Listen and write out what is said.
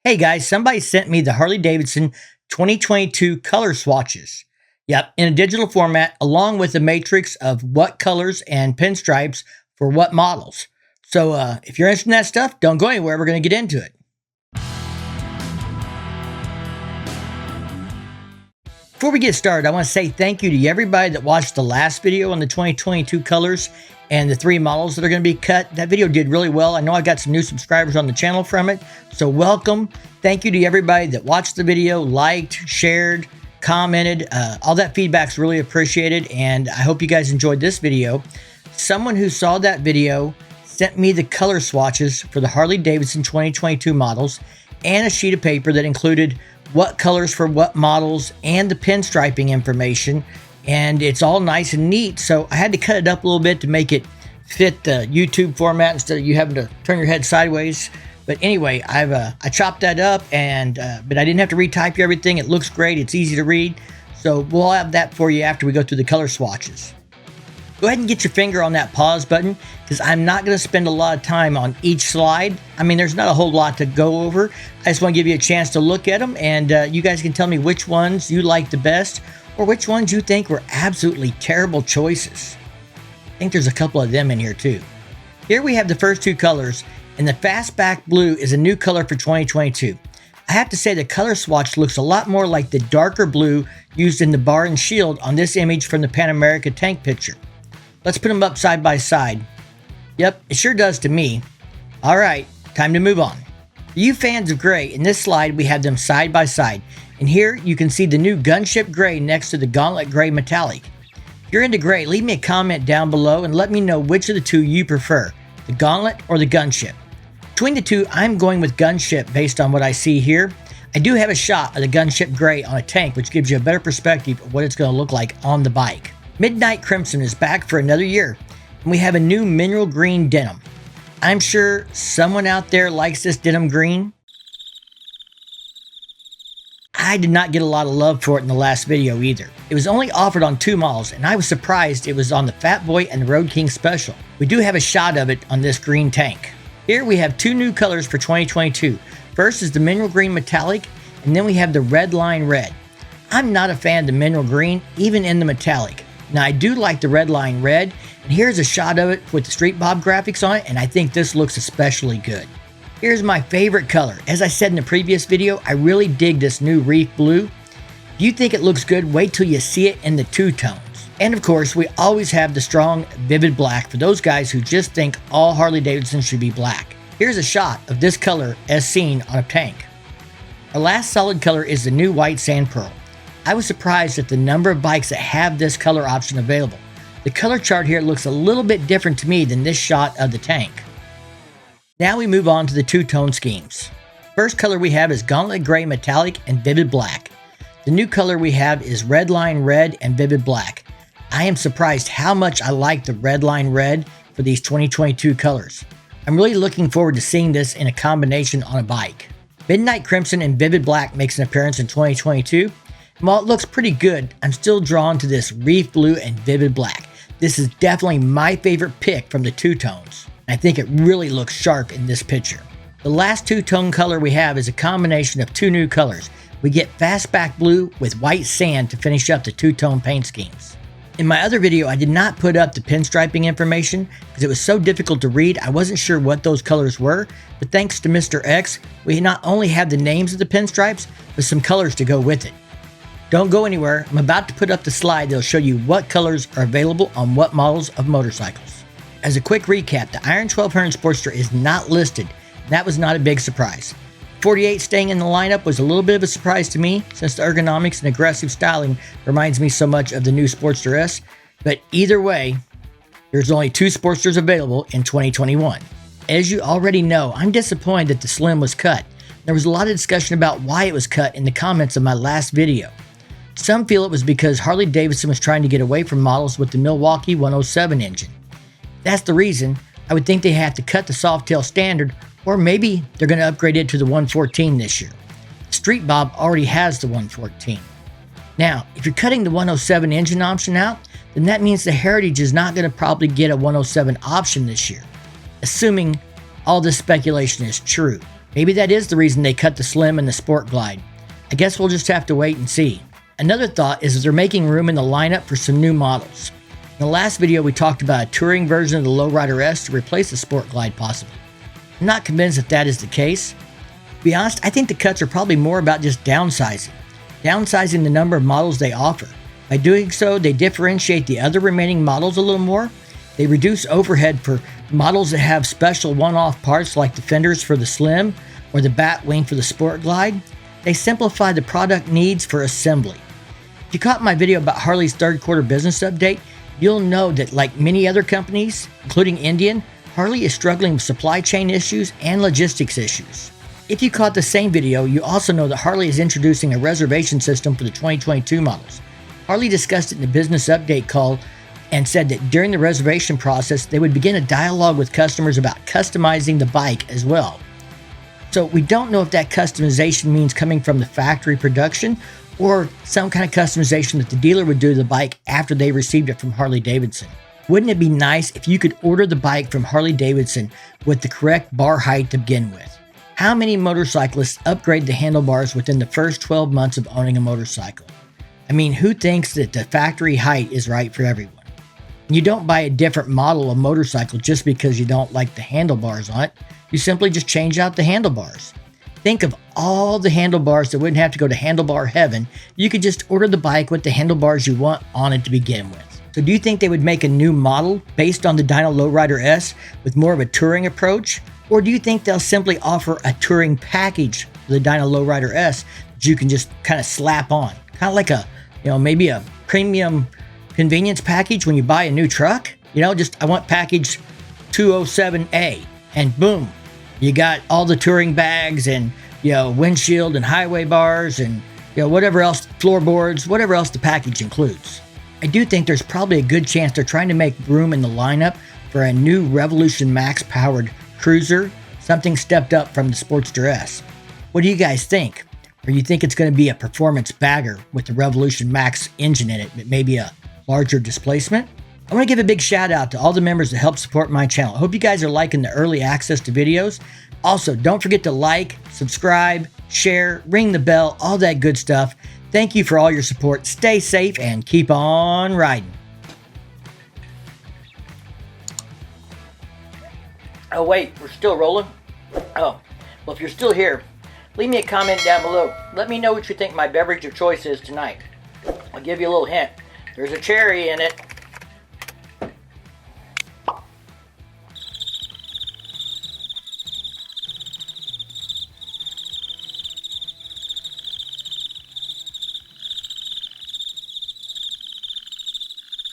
Hey guys, somebody sent me the Harley Davidson 2022 color swatches. Yep, in a digital format, along with a matrix of what colors and pinstripes for what models. So if you're interested in that stuff, don't go anywhere. We're going to get into it. Before we get started, I want to say thank you to everybody that watched the last video on the 2022 colors and the 3 models that are going to be cut. That video did really well. I know I got some new subscribers on the channel from it, so welcome. Thank you to everybody that watched the video, liked, shared, commented. All that feedback's really appreciated, and I hope you guys enjoyed this video. Someone who saw that video sent me the color swatches for the Harley Davidson 2022 models and a sheet of paper that included what colors for what models and the pinstriping information, and it's all nice and neat. So I had to cut it up a little bit to make it fit the YouTube format instead of you having to turn your head sideways. But anyway, I chopped that up, and but I didn't have to retype everything. It looks great. It's easy to read. So we'll have that for you after we go through the color swatches. Go ahead and get your finger on that pause button, because I'm not going to spend a lot of time on each slide. I mean, there's not a whole lot to go over. I just want to give you a chance to look at them, and you guys can tell me which ones you like the best or which ones you think were absolutely terrible choices. I think there's a couple of them in here too. Here we have the first 2 colors, and the Fastback Blue is a new color for 2022. I have to say the color swatch looks a lot more like the darker blue used in the bar and shield on this image from the Pan America tank picture. Let's put them up side by side. Yep, it sure does to me. All right, time to move on. For you fans of gray, in this slide we have them side by side. And here you can see the new Gunship Gray next to the Gauntlet Gray Metallic. If you're into gray, leave me a comment down below and let me know which of the 2 you prefer, the Gauntlet or the Gunship. Between the 2, I'm going with Gunship based on what I see here. I do have a shot of the Gunship Gray on a tank, which gives you a better perspective of what it's going to look like on the bike. Midnight Crimson is back for another year, and we have a new mineral green denim. I'm sure someone out there likes this denim green. I did not get a lot of love for it in the last video either. It was only offered on 2 models, and I was surprised it was on the Fat Boy and the Road King Special. We do have a shot of it on this green tank. Here we have 2 new colors for 2022. First is the Mineral Green Metallic, and then we have the Red Line Red. I'm not a fan of the mineral green, even in the metallic. Now I do like the Red Line Red, and here's a shot of it with the Street Bob graphics on it, and I think this looks especially good. Here's my favorite color. As I said in the previous video, I really dig this new Reef Blue. If you think it looks good, wait till you see it in the 2 tones. And of course, we always have the strong Vivid Black for those guys who just think all Harley Davidson should be black. Here's a shot of this color as seen on a tank. Our last solid color is the new White Sand Pearl. I was surprised at the number of bikes that have this color option available. The color chart here looks a little bit different to me than this shot of the tank. Now we move on to the 2-tone schemes. First color we have is Gauntlet Gray Metallic and Vivid Black. The new color we have is Red Line Red and Vivid Black. I am surprised how much I like the Red Line Red for these 2022 colors. I'm really looking forward to seeing this in a combination on a bike. Midnight Crimson and Vivid Black makes an appearance in 2022. And while it looks pretty good, I'm still drawn to this Reef Blue and Vivid Black. This is definitely my favorite pick from the 2 tones. I think it really looks sharp in this picture. The last 2-tone color we have is a combination of 2 new colors. We get Fastback Blue with White Sand to finish up the 2-tone paint schemes. In my other video, I did not put up the pinstriping information because it was so difficult to read. I wasn't sure what those colors were, but thanks to Mr. X, we not only have the names of the pinstripes, but some colors to go with it. Don't go anywhere. I'm about to put up the slide that'll show you what colors are available on what models of motorcycles. As a quick recap, the Iron 1200 Sportster is not listed, and that was not a big surprise. 48 staying in the lineup was a little bit of a surprise to me, since the ergonomics and aggressive styling reminds me so much of the new Sportster S, but either way, there's only 2 Sportsters available in 2021. As you already know, I'm disappointed that the Slim was cut. There was a lot of discussion about why it was cut in the comments of my last video. Some feel it was because Harley Davidson was trying to get away from models with the Milwaukee 107 engine. If that's the reason, I would think they have to cut the Softail standard, or maybe they're going to upgrade it to the 114 this year. Street Bob already has the 114. Now, if you're cutting the 107 engine option out, then that means the Heritage is not going to probably get a 107 option this year, assuming all this speculation is true. Maybe that is the reason they cut the Slim and the Sport Glide. I guess we'll just have to wait and see. Another thought is that they're making room in the lineup for some new models. In the last video, we talked about a touring version of the Lowrider S to replace the Sport Glide possibly. I'm not convinced that that is the case. To be honest, I think the cuts are probably more about just downsizing the number of models they offer. By doing so, they differentiate the other remaining models a little more. They reduce overhead for models that have special one-off parts like the fenders for the Slim or the bat wing for the Sport Glide. They simplify the product needs for assembly. If you caught my video about Harley's third quarter business update, you'll know that like many other companies, including Indian, Harley is struggling with supply chain issues and logistics issues. If you caught the same video, you also know that Harley is introducing a reservation system for the 2022 models. Harley discussed it in the business update call and said that during the reservation process, they would begin a dialogue with customers about customizing the bike as well. So we don't know if that customization means coming from the factory production or some kind of customization that the dealer would do to the bike after they received it from Harley Davidson. Wouldn't it be nice if you could order the bike from Harley Davidson with the correct bar height to begin with? How many motorcyclists upgrade the handlebars within the first 12 months of owning a motorcycle? I mean, who thinks that the factory height is right for everyone? You don't buy a different model of motorcycle just because you don't like the handlebars on it. You simply just change out the handlebars. Think of all the handlebars that wouldn't have to go to handlebar heaven. You could just order the bike with the handlebars you want on it to begin with. So do you think they would make a new model based on the Dyno Lowrider S with more of a touring approach? Or do you think they'll simply offer a touring package for the Dyno Lowrider S that you can just kind of slap on? Kind of like a, maybe a premium convenience package when you buy a new truck? I want package 207A, and boom, you got all the touring bags and, windshield and highway bars and, whatever else, floorboards, whatever else the package includes. I do think there's probably a good chance they're trying to make room in the lineup for a new Revolution Max powered cruiser, something stepped up from the Sportster S. What do you guys think? Or you think it's going to be a performance bagger with the Revolution Max engine in it, but maybe a larger displacement? I want to give a big shout out to all the members that help support my channel. I hope you guys are liking the early access to videos. Also, don't forget to like, subscribe, share, ring the bell, all that good stuff. Thank you for all your support. Stay safe and keep on riding. Oh wait, we're still rolling? Oh, well if you're still here, leave me a comment down below. Let me know what you think my beverage of choice is tonight. I'll give you a little hint. There's a cherry in it.